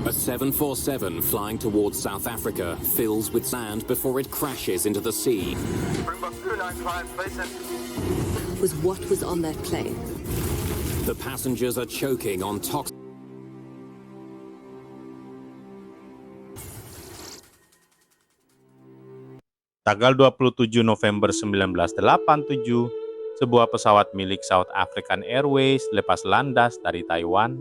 A 747 flying towards South Africa fills with sand before it crashes into the sea. Was what was on that plane. The passengers are choking on toxic. Tanggal 27 November 1987, sebuah pesawat milik South African Airways lepas landas dari Taiwan.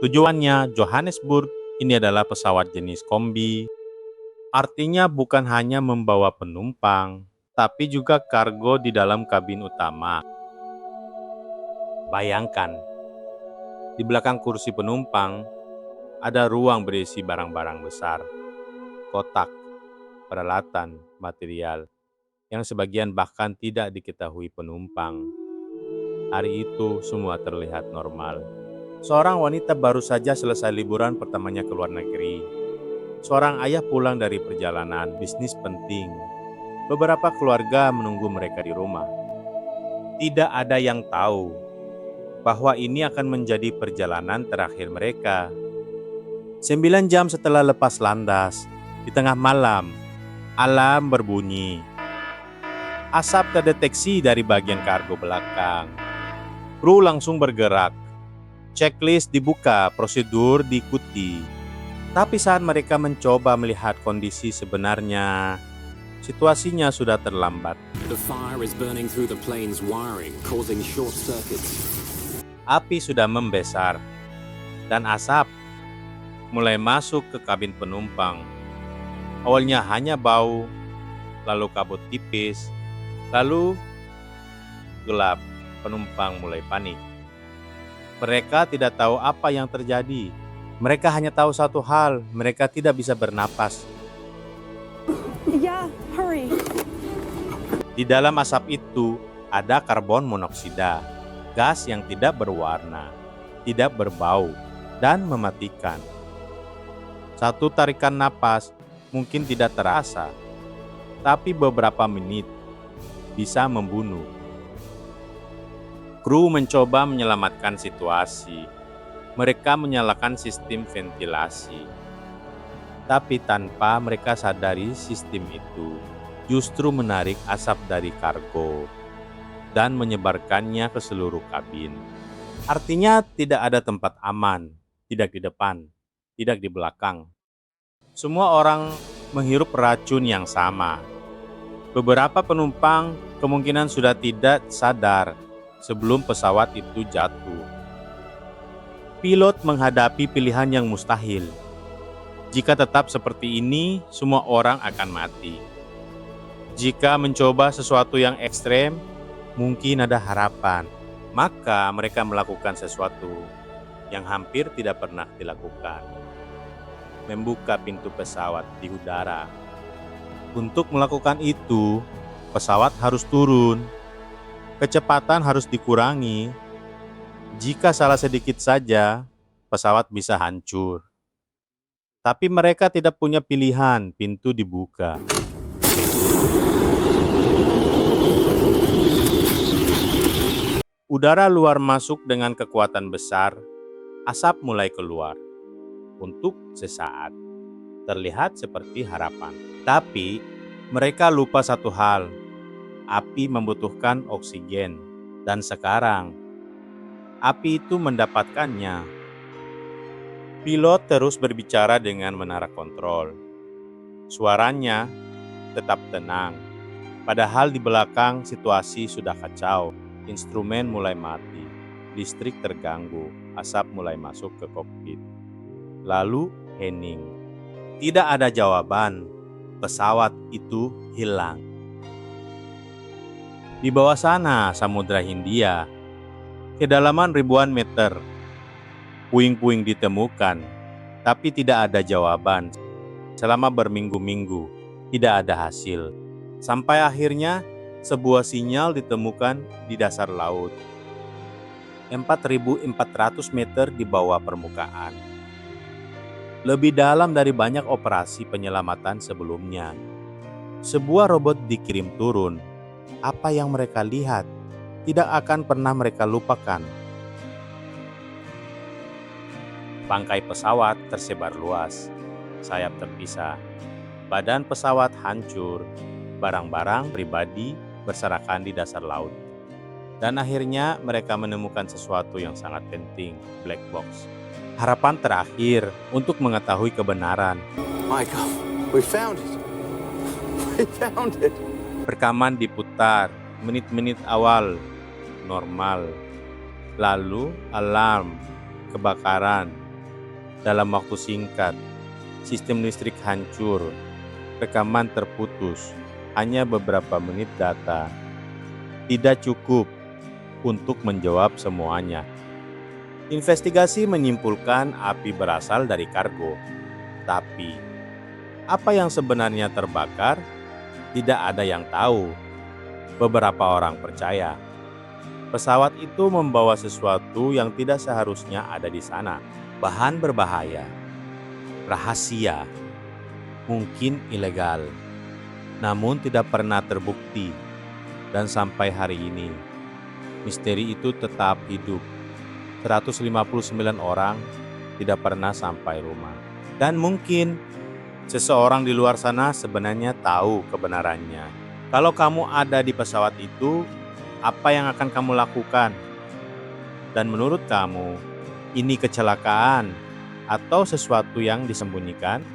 Tujuannya Johannesburg. Ini adalah pesawat jenis kombi. Artinya bukan hanya membawa penumpang, tapi juga kargo di dalam kabin utama. Bayangkan, di belakang kursi penumpang ada ruang berisi barang-barang besar, kotak, peralatan, material, yang sebagian bahkan tidak diketahui penumpang. Hari itu semua terlihat normal. Seorang wanita baru saja selesai liburan pertamanya ke luar negeri. Seorang ayah pulang dari perjalanan bisnis penting. Beberapa keluarga menunggu mereka di rumah. Tidak ada yang tahu bahwa ini akan menjadi perjalanan terakhir mereka. 9 jam setelah lepas landas, di tengah malam, alarm berbunyi. Asap terdeteksi dari bagian kargo belakang. Kru langsung bergerak. Checklist dibuka, prosedur diikuti. Tapi saat mereka mencoba melihat kondisi sebenarnya, situasinya sudah terlambat. The fire is burning through the plane's wiring, causing short circuits. Api sudah membesar, dan asap mulai masuk ke kabin penumpang. Awalnya hanya bau, lalu kabut tipis, lalu gelap. Penumpang mulai panik. Mereka tidak tahu apa yang terjadi. Mereka hanya tahu satu hal, mereka tidak bisa bernapas. Yeah, hurry. Di dalam asap itu ada karbon monoksida, gas yang tidak berwarna, tidak berbau, dan mematikan. Satu tarikan napas mungkin tidak terasa, tapi beberapa menit bisa membunuh. Kru mencoba menyelamatkan situasi. Mereka menyalakan sistem ventilasi. Tapi tanpa mereka sadari sistem itu justru menarik asap dari kargo dan menyebarkannya ke seluruh kabin. Artinya tidak ada tempat aman, tidak di depan, tidak di belakang. Semua orang menghirup racun yang sama. Beberapa penumpang kemungkinan sudah tidak sadar sebelum pesawat itu jatuh. Pilot menghadapi pilihan yang mustahil. Jika tetap seperti ini, semua orang akan mati. Jika mencoba sesuatu yang ekstrem, mungkin ada harapan. Maka mereka melakukan sesuatu yang hampir tidak pernah dilakukan. Membuka pintu pesawat di udara. Untuk melakukan itu, pesawat harus turun. Kecepatan harus dikurangi. Jika salah sedikit saja, pesawat bisa hancur. Tapi mereka tidak punya pilihan, pintu dibuka. Udara luar masuk dengan kekuatan besar, asap mulai keluar. Untuk sesaat, terlihat seperti harapan. Tapi mereka lupa satu hal. Api membutuhkan oksigen, dan sekarang api itu mendapatkannya. Pilot terus berbicara dengan menara kontrol. Suaranya tetap tenang, padahal di belakang situasi sudah kacau. Instrumen mulai mati, listrik terganggu, asap mulai masuk ke kokpit. Lalu hening. Tidak ada jawaban, pesawat itu hilang. Di bawah sana, Samudra Hindia, kedalaman ribuan meter. Puing-puing ditemukan, tapi tidak ada jawaban. Selama berminggu-minggu, tidak ada hasil. Sampai akhirnya, sebuah sinyal ditemukan di dasar laut. 4.400 meter di bawah permukaan. Lebih dalam dari banyak operasi penyelamatan sebelumnya. Sebuah robot dikirim turun. Apa yang mereka lihat tidak akan pernah mereka lupakan. Bangkai pesawat tersebar luas, sayap terpisah, badan pesawat hancur, barang-barang pribadi berserakan di dasar laut. Dan akhirnya mereka menemukan sesuatu yang sangat penting, black box. Harapan terakhir untuk mengetahui kebenaran. Michael, we found it. We found it. Rekaman diputar, menit-menit awal, normal. Lalu alarm, kebakaran. Dalam waktu singkat, sistem listrik hancur, rekaman terputus, hanya beberapa menit data. Tidak cukup untuk menjawab semuanya. Investigasi menyimpulkan api berasal dari kargo. Tapi, apa yang sebenarnya terbakar? Tidak ada yang tahu. Beberapa orang percaya. Pesawat itu membawa sesuatu yang tidak seharusnya ada di sana. Bahan berbahaya, rahasia, mungkin ilegal, namun tidak pernah terbukti. Dan sampai hari ini, misteri itu tetap hidup. 159 orang tidak pernah sampai rumah. Dan mungkin seseorang di luar sana sebenarnya tahu kebenarannya. Kalau kamu ada di pesawat itu, apa yang akan kamu lakukan? Dan menurut kamu, ini kecelakaan atau sesuatu yang disembunyikan?